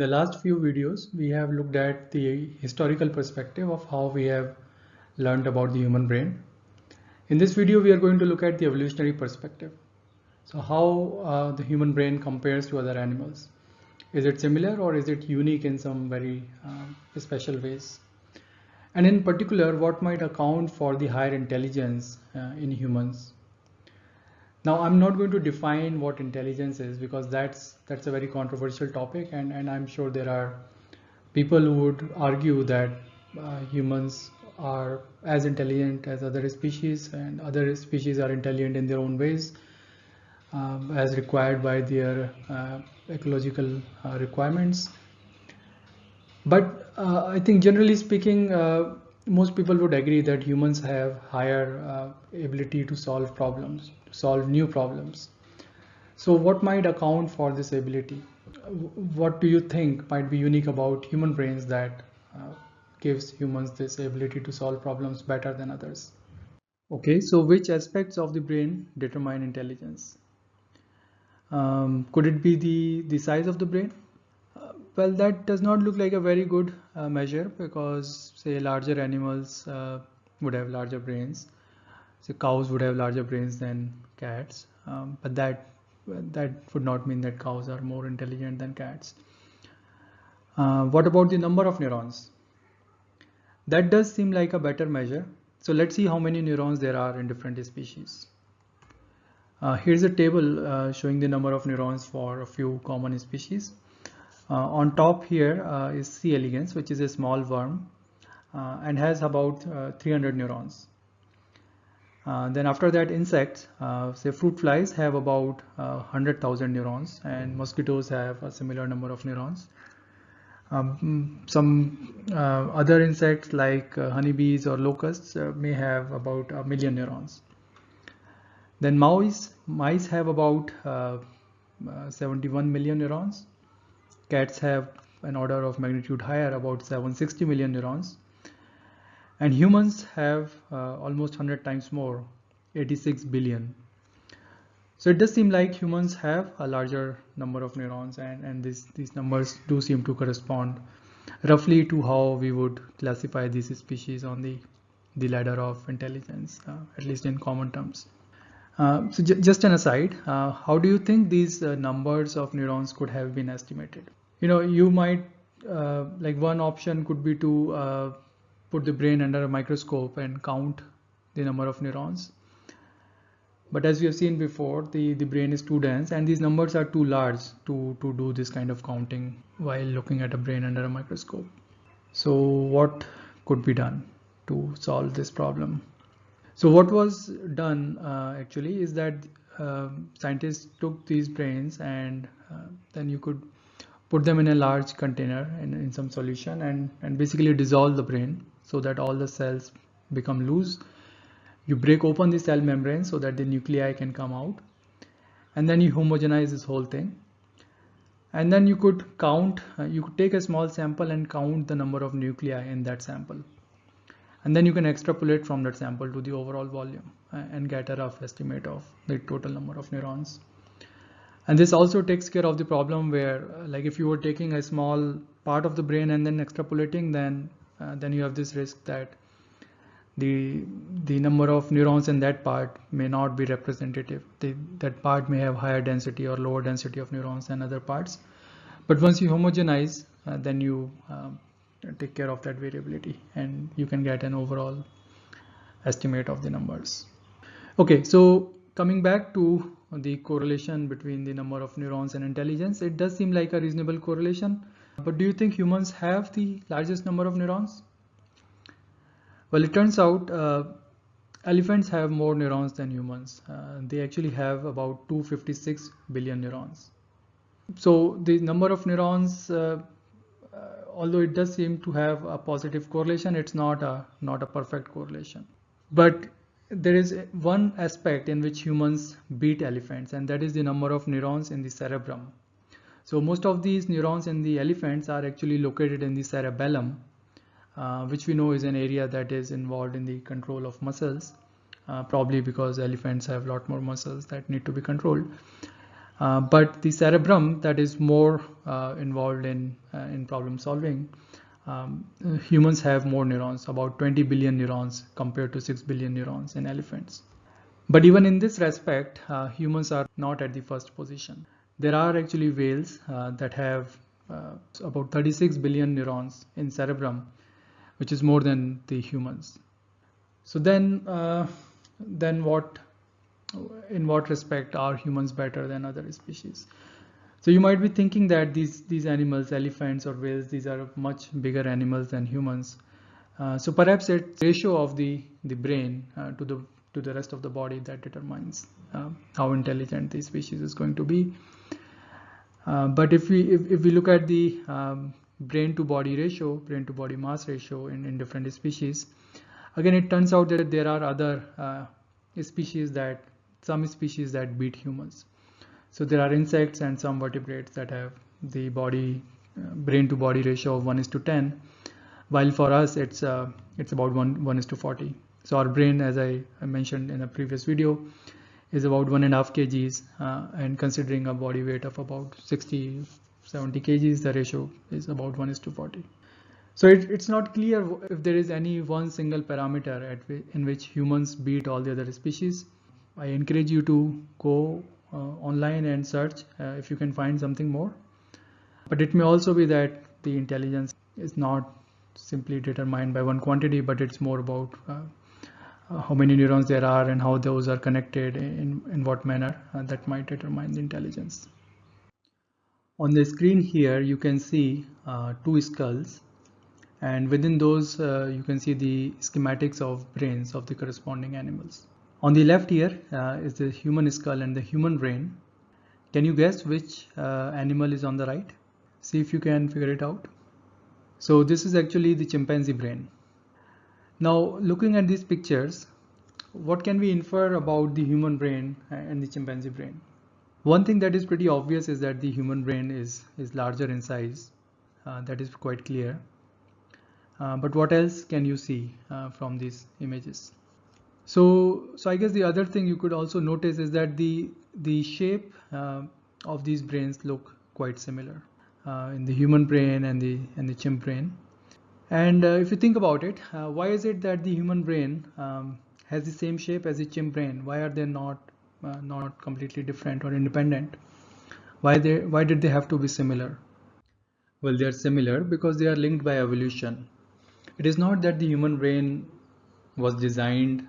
the last few videos, we have looked at the historical perspective of how we have learned about the human brain. In this video, we are going to look at the evolutionary perspective. So how the human brain compares to other animals. Is it similar or is it unique in some very special ways? And in particular, what might account for the higher intelligence in humans? Now, I'm not going to define what intelligence is because that's a very controversial topic, and I'm sure there are people who would argue that humans are as intelligent as other species, and other species are intelligent in their own ways, as required by their ecological requirements. But I think generally speaking, most people would agree that humans have higher ability to solve problems, to solve new problems. So what might account for this ability? What do you think might be unique about human brains that gives humans this ability to solve problems better than others? Okay, so which aspects of the brain determine intelligence? Could it be the size of the brain? Well, that does not look like a very good measure because, say, larger animals would have larger brains. So cows would have larger brains than cats, but that would not mean that cows are more intelligent than cats. What about the number of neurons? That does seem like a better measure. So let's see how many neurons there are in different species. Here's a table showing the number of neurons for a few common species. On top here is C. elegans, which is a small worm and has about 300 neurons. Then after that, insects, say fruit flies, have about 100,000 neurons, and mosquitoes have a similar number of neurons. Some other insects like honeybees or locusts may have about 1,000,000 neurons. Then mice have about 71 million neurons. Cats have an order of magnitude higher, about 760 million neurons. And humans have almost 100 times more, 86 billion. So it does seem like humans have a larger number of neurons, and these numbers do seem to correspond roughly to how we would classify these species on the ladder of intelligence, at least in common terms. So just an aside, how do you think these numbers of neurons could have been estimated? You might, like one option could be to put the brain under a microscope and count the number of neurons. But as we have seen before, the brain is too dense and these numbers are too large to do this kind of counting while looking at a brain under a microscope. So what could be done to solve this problem? So what was done actually is that scientists took these brains and then you could put them in a large container in some solution and basically dissolve the brain so that all the cells become loose. You break open the cell membrane so that the nuclei can come out, and then you homogenize this whole thing. And then you could count, you could take a small sample and count the number of nuclei in that sample. And then you can extrapolate from that sample to the overall volume and get a rough estimate of the total number of neurons. And this also takes care of the problem where, like if you were taking a small part of the brain and then extrapolating, then you have this risk that the number of neurons in that part may not be representative. That part may have higher density or lower density of neurons than other parts. But once you homogenize, then you take care of that variability and you can get an overall estimate of the numbers. Okay, so coming back to the correlation between the number of neurons and intelligence, it does seem like a reasonable correlation. But do you think humans have the largest number of neurons? Well, it turns out elephants have more neurons than humans. They actually have about 256 billion neurons. So the number of neurons, although it does seem to have a positive correlation, it's not a perfect correlation. But there is one aspect in which humans beat elephants, and that is the number of neurons in the cerebrum. So most of these neurons in the elephants are actually located in the cerebellum, which we know is an area that is involved in the control of muscles, probably because elephants have a lot more muscles that need to be controlled. But the cerebrum that is more involved in problem solving, humans have more neurons, about 20 billion neurons compared to 6 billion neurons in elephants. But even in this respect, humans are not at the first position. There are actually whales that have about 36 billion neurons in cerebrum, which is more than the humans. So then what? In what respect are humans better than other species? So you might be thinking that these animals, elephants or whales, these are much bigger animals than humans. So perhaps it's ratio of the brain to the rest of the body that determines how intelligent the species is going to be. But if we look at the brain to body ratio, brain to body mass ratio in different species, again it turns out that there are other some species that beat humans. So there are insects and some vertebrates that have the brain to body ratio of 1:10, while for us it's about 1:40. So our brain, as I mentioned in a previous video, is about 1.5 kgs, and considering a body weight of about 60-70 kgs, the ratio is about 1:40. So it's not clear if there is any one single parameter in which humans beat all the other species. I encourage you to go online and search if you can find something more. But it may also be that the intelligence is not simply determined by one quantity, but it's more about how many neurons there are and how those are connected in what manner that might determine the intelligence. On the screen here you can see two skulls, and within those you can see the schematics of brains of the corresponding animals. On the left here is the human skull and the human brain. Can you guess which animal is on the right? See if you can figure it out. So this is actually the chimpanzee brain. Now looking at these pictures, what can we infer about the human brain and the chimpanzee brain? One thing that is pretty obvious is that the human brain is larger in size. That is quite clear. But what else can you see from these images? So I guess the other thing you could also notice is that the shape of these brains look quite similar in the human brain and the chimp brain. And if you think about it, why is it that the human brain has the same shape as the chimp brain? Why are they not completely different or independent? Why did they have to be similar? Well, they are similar because they are linked by evolution. It is not that the human brain was designed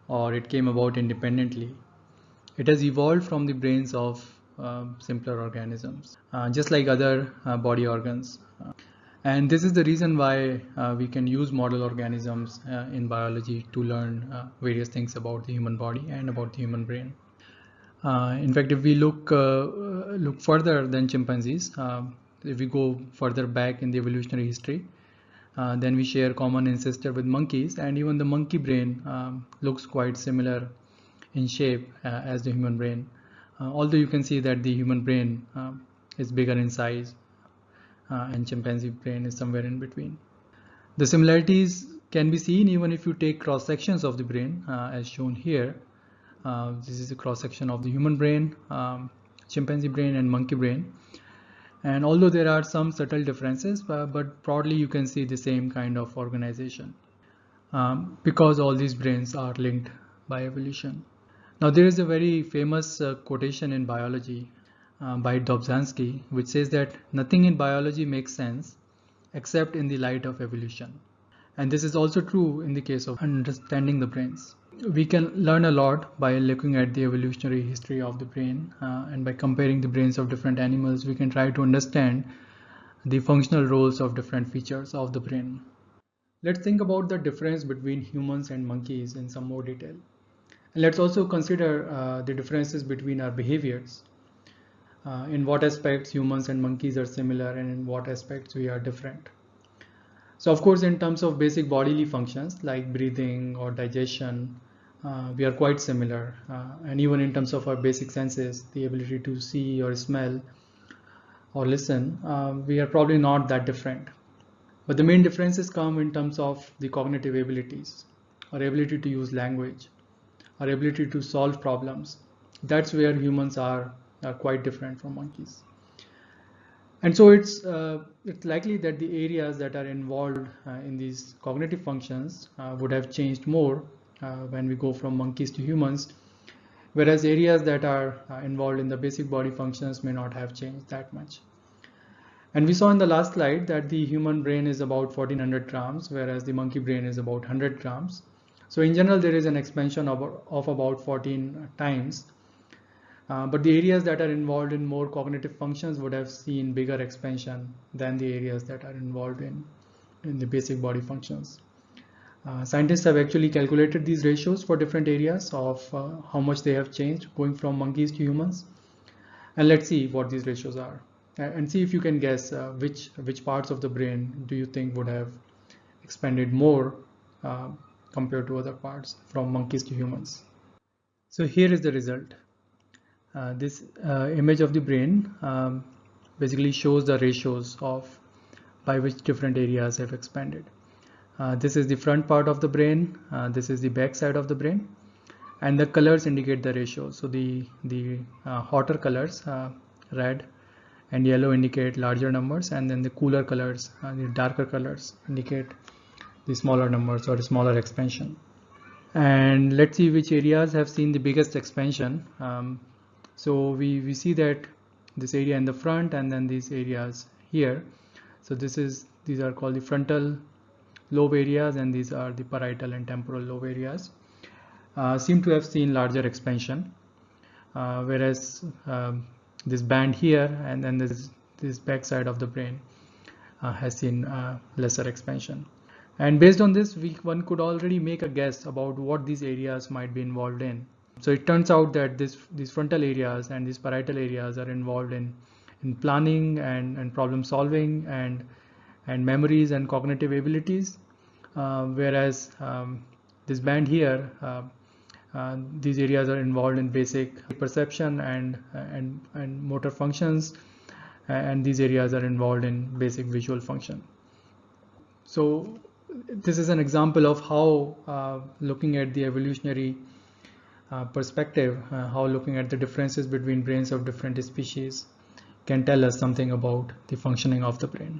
or it came about independently. It has evolved from the brains of simpler organisms, just like other body organs. And this is the reason why we can use model organisms in biology to learn various things about the human body and about the human brain. In fact, if we look further than chimpanzees, if we go further back in the evolutionary history, then we share common ancestor with monkeys, and even the monkey brain looks quite similar in shape as the human brain. Although you can see that the human brain is bigger in size and chimpanzee brain is somewhere in between. The similarities can be seen even if you take cross sections of the brain as shown here. This is a cross section of the human brain, chimpanzee brain and monkey brain. And although there are some subtle differences, but broadly you can see the same kind of organization because all these brains are linked by evolution. Now there is a very famous quotation in biology by Dobzhansky, which says that nothing in biology makes sense except in the light of evolution. And this is also true in the case of understanding the brains. We can learn a lot by looking at the evolutionary history of the brain, and by comparing the brains of different animals, we can try to understand the functional roles of different features of the brain. Let's think about the difference between humans and monkeys in some more detail. And let's also consider the differences between our behaviors. In what aspects humans and monkeys are similar and in what aspects we are different. So of course, in terms of basic bodily functions like breathing or digestion, we are quite similar. And even in terms of our basic senses, the ability to see or smell or listen, we are probably not that different. But the main differences come in terms of the cognitive abilities, our ability to use language, our ability to solve problems. That's where humans are are quite different from monkeys. And so it's likely that the areas that are involved in these cognitive functions would have changed more when we go from monkeys to humans, whereas areas that are involved in the basic body functions may not have changed that much. And we saw in the last slide that the human brain is about 1400 grams, whereas the monkey brain is about 100 grams. So in general, there is an expansion of about 14 times. But the areas that are involved in more cognitive functions would have seen bigger expansion than the areas that are involved in the basic body functions. Scientists have actually calculated these ratios for different areas of how much they have changed going from monkeys to humans. And let's see what these ratios are, and see if you can guess which parts of the brain do you think would have expanded more compared to other parts from monkeys to humans. So here is the result. This image of the brain basically shows the ratios of by which different areas have expanded. This is the front part of the brain, this is the back side of the brain, and the colors indicate the ratio. So the hotter colors, red and yellow, indicate larger numbers, and then the cooler colors, the darker colors, indicate the smaller numbers or smaller expansion. And let's see which areas have seen the biggest expansion. So we see that this area in the front and then these areas here. So these are called the frontal lobe areas, and these are the parietal and temporal lobe areas. Seem to have seen larger expansion, whereas this band here and then this back side of the brain has seen lesser expansion. And based on this, one could already make a guess about what these areas might be involved in. So it turns out that these frontal areas and these parietal areas are involved in planning and problem solving and memories and cognitive abilities, whereas this band here, these areas are involved in basic perception and motor functions, and these areas are involved in basic visual function. So this is an example of how looking at the evolutionary perspective, how looking at the differences between brains of different species can tell us something about the functioning of the brain.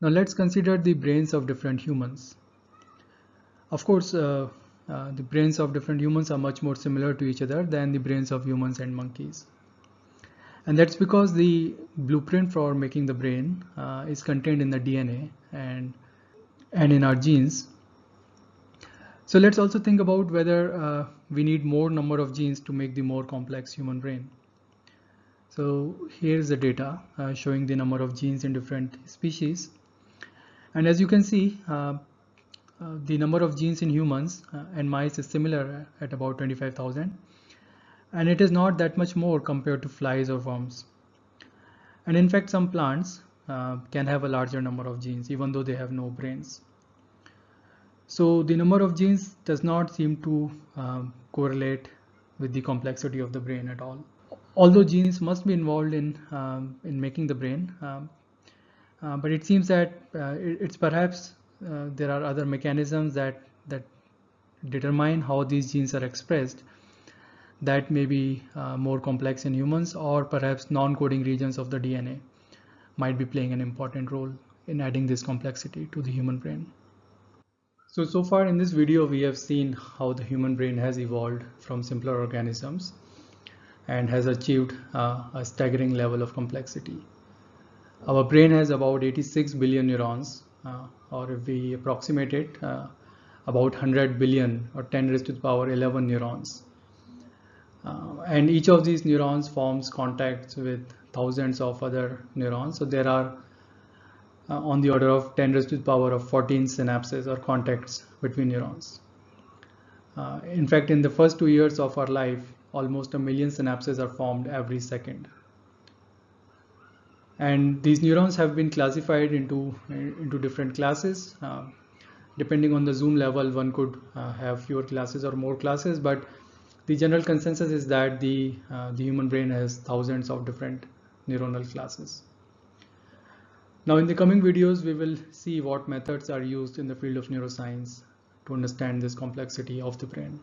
Now let's consider the brains of different humans. Of course, the brains of different humans are much more similar to each other than the brains of humans and monkeys. And that's because the blueprint for making the brain is contained in the DNA and in our genes. So let's also think about whether we need more number of genes to make the more complex human brain. So here's the data showing the number of genes in different species. And as you can see, the number of genes in humans and mice is similar at about 25,000. And it is not that much more compared to flies or worms. And in fact, some plants can have a larger number of genes even though they have no brains. So the number of genes does not seem to correlate with the complexity of the brain at all. Although genes must be involved in making the brain, but it seems that it's perhaps there are other mechanisms that determine how these genes are expressed that may be more complex in humans, or perhaps non-coding regions of the DNA might be playing an important role in adding this complexity to the human brain. So far in this video, we have seen how the human brain has evolved from simpler organisms and has achieved a staggering level of complexity. Our brain has about 86 billion neurons, or if we approximate it, about 100 billion or 10 raised to the power 11 neurons. And each of these neurons forms contacts with thousands of other neurons. So there are on the order of 10 raised to the power of 14 synapses or contacts between neurons. In fact, in the first 2 years of our life, almost 1 million synapses are formed every second. And these neurons have been classified into different classes. Depending on the zoom level, one could have fewer classes or more classes, but the general consensus is that the human brain has thousands of different neuronal classes. Now in the coming videos, we will see what methods are used in the field of neuroscience to understand this complexity of the brain.